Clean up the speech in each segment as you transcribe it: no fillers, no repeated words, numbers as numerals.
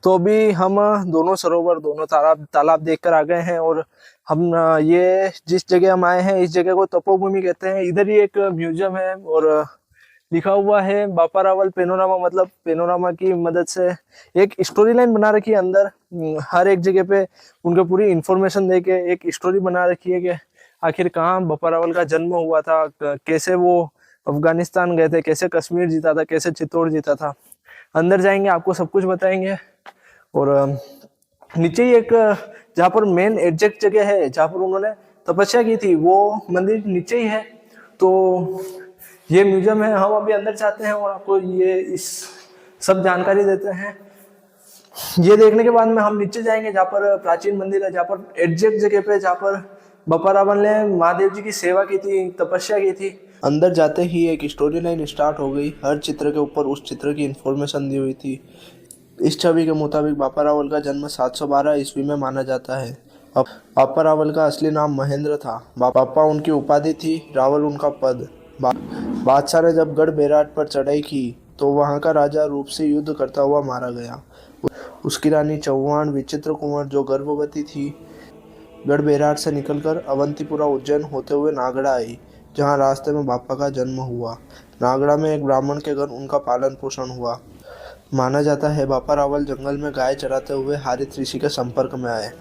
तो अभी हम दोनों सरोवर, दोनों तालाब तालाब देखकर आ गए हैं। और हम ये जिस जगह हम आए हैं, इस जगह को तपोभूमि कहते हैं। इधर ही एक म्यूजियम है और लिखा हुआ है बापा रावल पेनोरामा। मतलब पेनोरामा की मदद से एक स्टोरी लाइन बना रखी है अंदर। हर एक जगह पे उनके पूरी इंफॉर्मेशन देके एक स्टोरी बना रखी है कि आखिर कहाँ बापा रावल का जन्म हुआ था, कैसे वो अफगानिस्तान गए थे, कैसे कश्मीर जीता था, कैसे चित्तौड़ जीता था। अंदर जाएंगे, आपको सब कुछ बताएंगे। और नीचे ही एक जहाँ पर मेन एग्जैक्ट जगह है जहाँ पर उन्होंने तपस्या की थी, वो मंदिर नीचे ही है। तो ये म्यूजियम है, हम अभी अंदर जाते हैं और आपको ये इस सब जानकारी देते हैं। ये देखने के बाद में हम नीचे जाएंगे जहाँ पर प्राचीन मंदिर है, जहाँ पर एग्जैक्ट जगह पे जहाँ पर बापा रावल ने महादेव जी की सेवा की थी, तपस्या की थी। अंदर जाते ही एक स्टोरी लाइन स्टार्ट हो गई। हर चित्र के ऊपर उस चित्र की इंफॉर्मेशन दी हुई थी। इस छवि के मुताबिक बापा रावल का जन्म 712 ईस्वी में माना जाता है। अब बापा रावल का असली नाम महेंद्र था। बापा उनकी उपाधि थी, रावल उनका पद। बादशाह ने जब गढ़ बैराट पर चढ़ाई की तो वहां का राजा रूप से युद्ध करता हुआ मारा गया। उसकी रानी चौहान विचित्र कुंवर, जो गर्भवती थी, गढ़ बैराट से निकलकर अवंतीपुरा उज्जैन होते हुए नागड़ा आई, जहां रास्ते में बापा का जन्म हुआ। नागड़ा में एक ब्राह्मण के घर उनका पालन पोषण हुआ। माना जाता है बापा रावल जंगल में गाय चराते हुए हारित ऋषि के संपर्क में आए।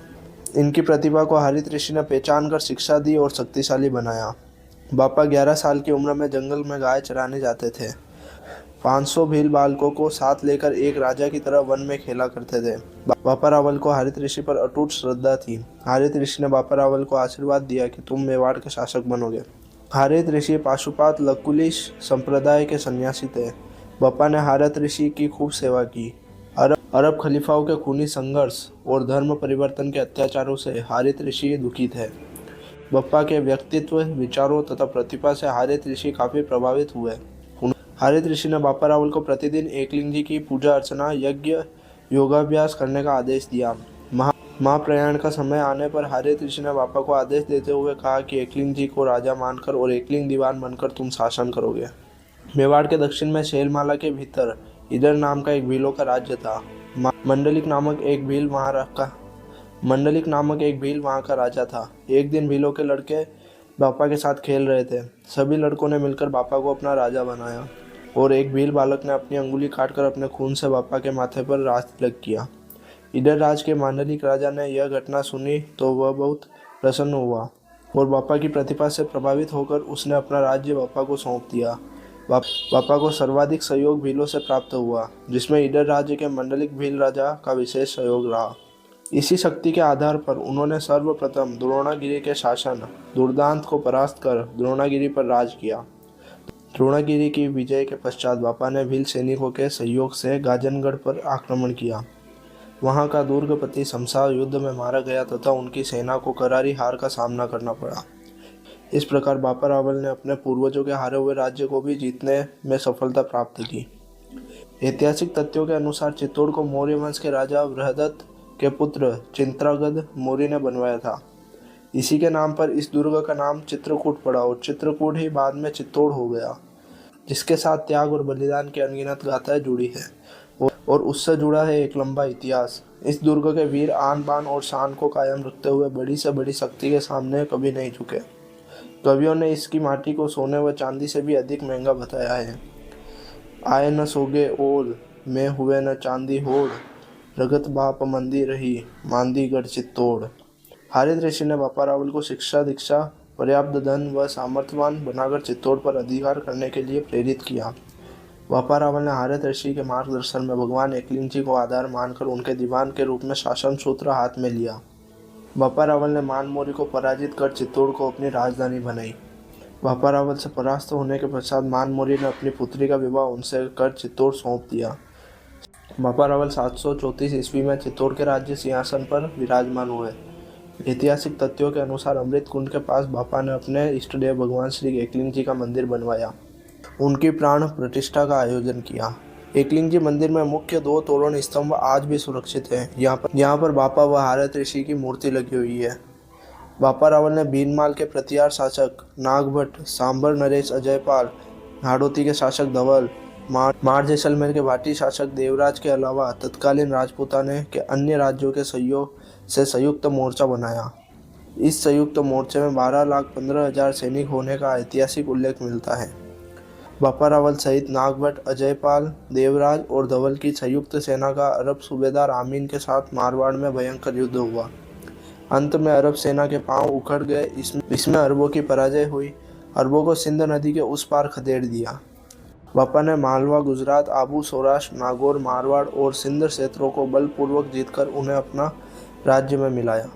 इनकी प्रतिभा को हारित ऋषि ने पहचान कर शिक्षा दी और शक्तिशाली बनाया। बापा 11 साल की उम्र में जंगल में गाय चराने जाते थे। 500 भील बालकों को साथ लेकर एक राजा की तरह वन में खेला करते थे। बापा रावल को हारित ऋषि पर अटूट श्रद्धा थी। हारित ऋषि ने बापा रावल को आशीर्वाद दिया कि तुम मेवाड़ के शासक बनोगे। हारित ऋषि पाशुपात लकुलिश संप्रदाय के सन्यासी थे। बापा ने हारित ऋषि की खूब सेवा की। अरब खलीफाओं के खूनी संघर्ष और धर्म परिवर्तन के अत्याचारों से हारित ऋषि दुखी थे। बप्पा के व्यक्तित्व, विचारों तथा प्रतिभा से हारित ऋषि काफी प्रभावित हुए। हारित ऋषि ने बापा रावल को प्रतिदिन एकलिंग जी की पूजा अर्चना, यज्ञ, योगाभ्यास करने का आदेश दिया। महाप्रयाण का समय आने पर हारित ऋषि ने बापा को आदेश देते हुए कहा कि एकलिंग जी को राजा मानकर और एकलिंग दीवान बनकर तुम शासन करोगे। मेवाड़ के दक्षिण में शैलमाला के भीतर इधर नाम का एक भीलों का राज्य था। मंडलिक नामक एक भील वहाँ का राजा था। एक दिन भीलों के लड़के बापा के साथ खेल रहे थे। सभी लड़कों ने मिलकर बापा को अपना राजा बनाया और एक भील बालक ने अपनी अंगुली काटकर अपने खून से बापा के माथे पर राज तिलक किया। इधर राज के मांडलिक राजा ने यह घटना सुनी तो वह बहुत प्रसन्न हुआ और बापा की प्रतिभा से प्रभावित होकर उसने अपना राज्य बापा को सौंप दिया। बापा को सर्वाधिक सहयोग भीलों से प्राप्त हुआ, जिसमें इडर राज्य के मंडलिक भील राजा का विशेष सहयोग रहा। इसी शक्ति के आधार पर उन्होंने सर्वप्रथम द्रोणागिरी के शासन दुर्दांत को परास्त कर द्रोणागिरी पर राज किया। द्रोणागिरी की विजय के पश्चात बापा ने भील सैनिकों के सहयोग से गाजनगढ़ पर आक्रमण किया। वहां का दुर्गपति शमशा युद्ध में मारा गया तथा उनकी सेना को करारी हार का सामना करना पड़ा। इस प्रकार बापा रावल ने अपने पूर्वजों के हारे हुए राज्य को भी जीतने में सफलता प्राप्त की। ऐतिहासिक तथ्यों के अनुसार चित्तौड़ को मौर्य वंश के राजा बृहदत्त के पुत्र चित्रांगद मौर्य ने बनवाया था। इसी के नाम पर इस दुर्ग का नाम चित्रकूट पड़ा और चित्रकूट ही बाद में चित्तौड़ हो गया, जिसके साथ त्याग और बलिदान की अनगिनत गाथाएं जुड़ी है और उससे जुड़ा है एक लंबा इतिहास। इस दुर्ग के वीर आन बान और शान को कायम रखते हुए बड़ी से बड़ी शक्ति के सामने कभी नहीं झुके। कवियों ने इसकी माटी को सोने व चांदी से भी अधिक महंगा बताया है। आए न सोगे ओल में हुए न चांदी होड़, रगत बाप मंदी रही मांदी गढ़ चित्तौड़। हारित ऋषि ने बापा रावल को शिक्षा दीक्षा, पर्याप्त धन व सामर्थ्यवान बनाकर चित्तौड़ पर अधिकार करने के लिए प्रेरित किया। बापा रावल ने हारित ऋषि के मार्गदर्शन में भगवान एकलिंग जी को आधार मानकर उनके दीवान के रूप में शासन सूत्र हाथ में लिया। बापा रावल ने मान मौर्य को पराजित कर चित्तौड़ को अपनी राजधानी बनाई। बापा रावल से परास्त होने के पश्चात मान मौर्य ने अपनी पुत्री का विवाह उनसे कर चित्तौड़ सौंप दिया। बापा रावल 734 ईस्वी में चित्तौड़ के राज्य सिंहासन पर विराजमान हुए। ऐतिहासिक तथ्यों के अनुसार अमृत कुंड के पास बापा ने अपने इष्ट देव भगवान श्री एकलिंग जी का मंदिर बनवाया। उनकी प्राण प्रतिष्ठा का आयोजन किया। एकलिंग जी मंदिर में मुख्य 2 तोरण स्तंभ आज भी सुरक्षित हैं। यहाँ पर बापा व हारित ऋषि की मूर्ति लगी हुई है। बापा रावल ने भीनमाल के प्रतिहार शासक नागभट्ट, सांबर नरेश अजयपाल, हाड़ौती के शासक धवल, मार जैसलमेर के भाटी शासक देवराज के अलावा तत्कालीन राजपूताने के अन्य राज्यों के सहयोग से संयुक्त मोर्चा बनाया। इस संयुक्त मोर्चे में 12,15,000 सैनिक होने का ऐतिहासिक उल्लेख मिलता है। बापा रावल सहित नागभट्ट, अजयपाल, देवराज और धवल की संयुक्त सेना का अरब सूबेदार आमीन के साथ मारवाड़ में भयंकर युद्ध हुआ। अंत में अरब सेना के पांव उखड़ गए। इसमें अरबों की पराजय हुई। अरबों को सिंध नदी के उस पार खदेड़ दिया। बापा ने मालवा, गुजरात, आबू, सौराष्ट्र, नागौर, मारवाड़ और सिंध क्षेत्रों को बलपूर्वक जीतकर उन्हें अपना राज्य में मिलाया।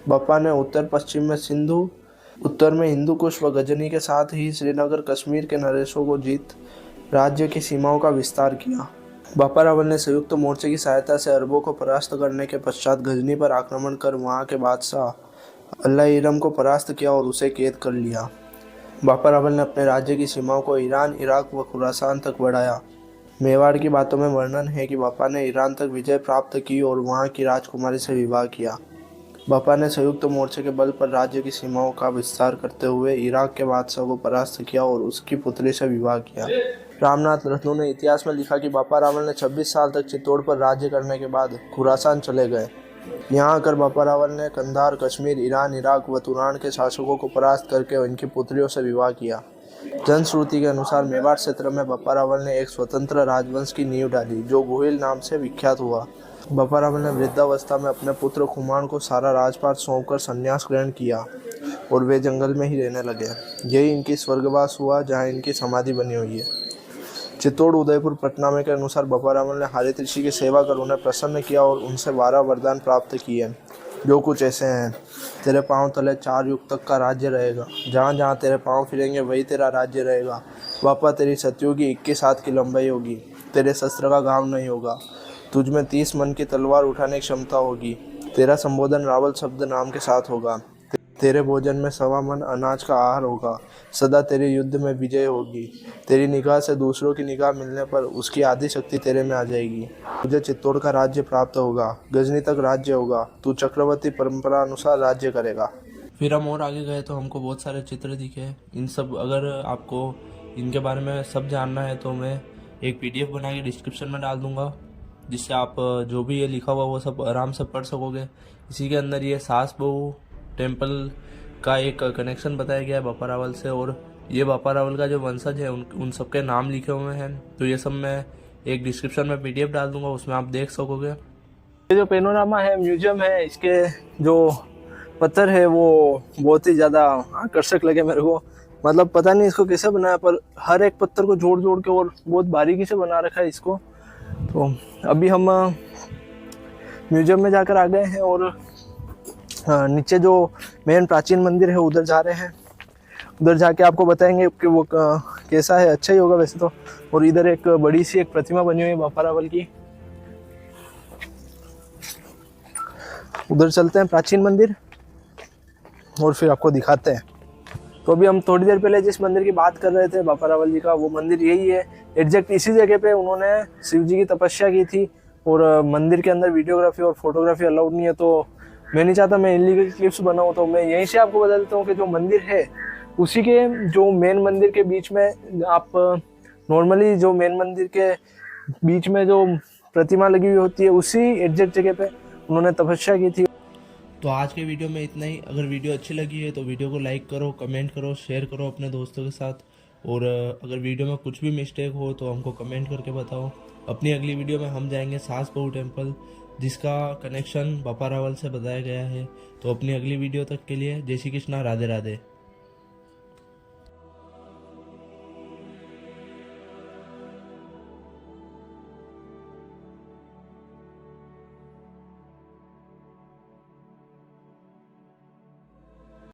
बापा ने उत्तर पश्चिम में सिंधु, उत्तर में हिंदू कुश व गजनी के साथ ही श्रीनगर, कश्मीर के नरेशों को जीत राज्य की सीमाओं का विस्तार किया। बापा रावल ने संयुक्त मोर्चे की सहायता से अरबों को परास्त करने के पश्चात गजनी पर आक्रमण कर वहां के बादशाह अल्लाह इरम को परास्त किया और उसे कैद कर लिया। बापा रावल ने अपने राज्य की सीमाओं को ईरान, इराक व खुरासान तक बढ़ाया। मेवाड़ की बातों में वर्णन है कि बापा ने ईरान तक विजय प्राप्त की और वहां की राजकुमारी से विवाह किया। बापा ने संयुक्त मोर्चे के बल पर राज्य की सीमाओं का विस्तार करते हुए इराक के बादशाह को परास्त किया और उसकी पुत्री से विवाह किया। रामनाथ रत्नू ने इतिहास में लिखा कि बापा रावल ने 26 साल तक चित्तौड़ पर राज्य करने के बाद खुरासान चले गए। यहाँ आकर बापा रावल ने कंधार, कश्मीर, ईरान, इराक व तुरान के शासकों को परास्त करके उनकी पुत्रियों से विवाह किया। जनश्रुति के अनुसार मेवाड़ क्षेत्र में बापा रावल ने एक स्वतंत्र राजवंश की नींव डाली जो गोहिल नाम से विख्यात हुआ। बापा रावल ने वृद्धावस्था में अपने पुत्र खुमान को सारा राजपाट सौंपकर संन्यास ग्रहण किया और वे जंगल में ही रहने लगे। यही इनकी स्वर्गवास हुआ जहाँ इनकी समाधि बनी हुई है। चित्तौड़, उदयपुर, पटनामे के अनुसार बापा रावल ने हारित ऋषि की सेवा कर उन्हें प्रसन्न किया और उनसे 12 वरदान प्राप्त किए, जो कुछ ऐसे हैं। तेरे पांव तले 4 युग तक का राज्य रहेगा। जहाँ जहाँ तेरे पांव फिरेंगे वही तेरा राज्य रहेगा। बापा, तेरी सत्यों की 21 हाथ की लंबाई होगी। तेरे शस्त्र का घाव नहीं होगा। तुझ में 30 मन की तलवार उठाने की क्षमता होगी। तेरा संबोधन रावल शब्द नाम के साथ होगा। तेरे भोजन में 1.25 मन अनाज का आहार होगा। सदा तेरे युद्ध में विजय होगी। तेरी निगाह से दूसरों की निगाह मिलने पर उसकी आधी शक्ति तेरे में आ जाएगी। तुझे चित्तौड़ का राज्य प्राप्त होगा। गजनी तक राज्य होगा। तू चक्रवर्ती परंपरा अनुसार राज्य करेगा। फिर हम और आगे गए तो हमको बहुत सारे चित्र दिखे। इन सब, अगर आपको इनके बारे में सब जानना है तो मैं एक PDF बना के डिस्क्रिप्शन में डाल दूँगा, जिससे आप जो भी ये लिखा हुआ वो सब आराम से पढ़ सकोगे। इसी के अंदर ये सास बहू टेम्पल का एक कनेक्शन बताया गया है बापा रावल से, और ये बापा रावल का जो वंशज है उन सबके नाम लिखे हुए हैं। तो ये सब मैं एक डिस्क्रिप्शन में PDF डाल दूंगा, उसमें आप देख सकोगे। ये जो पेनोरामा है, म्यूजियम है, इसके जो पत्थर है वो बहुत ही ज़्यादा आकर्षक लगे मेरे को। मतलब पता नहीं इसको कैसे बनाया, पर हर एक पत्थर को जोड़ जोड़ के और बहुत बारीकी से बना रखा है इसको। तो अभी हम म्यूजियम में जाकर आ गए हैं और नीचे जो मेन प्राचीन मंदिर है उधर जा रहे हैं। उधर जाके आपको बताएंगे कि वो कैसा है। अच्छा ही होगा वैसे तो। और इधर एक बड़ी सी एक प्रतिमा बनी हुई है बापा रावल की। उधर चलते हैं प्राचीन मंदिर और फिर आपको दिखाते हैं। तो अभी हम थोड़ी देर पहले जिस मंदिर की बात कर रहे थे बापा रावल जी का, वो मंदिर यही है। एग्जैक्ट इसी जगह पे उन्होंने शिव जी की तपस्या की थी। और मंदिर के अंदर वीडियोग्राफी और फोटोग्राफी अलाउड नहीं है, तो मैं नहीं चाहता मैं इनलीगल क्लिप्स बनाऊँ। तो मैं यहीं से आपको बता देता हूँ कि जो मंदिर है उसी के जो मेन मंदिर के बीच में, आप नॉर्मली जो मेन मंदिर के बीच में जो प्रतिमा लगी हुई होती है उसी एग्जैक्ट जगह पे उन्होंने तपस्या की थी। तो आज के वीडियो में इतना ही। अगर वीडियो अच्छी लगी है तो वीडियो को लाइक करो, कमेंट करो, शेयर करो अपने दोस्तों के साथ। और अगर वीडियो में कुछ भी मिस्टेक हो तो हमको कमेंट करके बताओ। अपनी अगली वीडियो में हम जाएंगे सास बहू टेम्पल, जिसका कनेक्शन बापा रावल से बताया गया है। तो अपनी अगली वीडियो तक के लिए जय श्री कृष्णा, राधे राधे।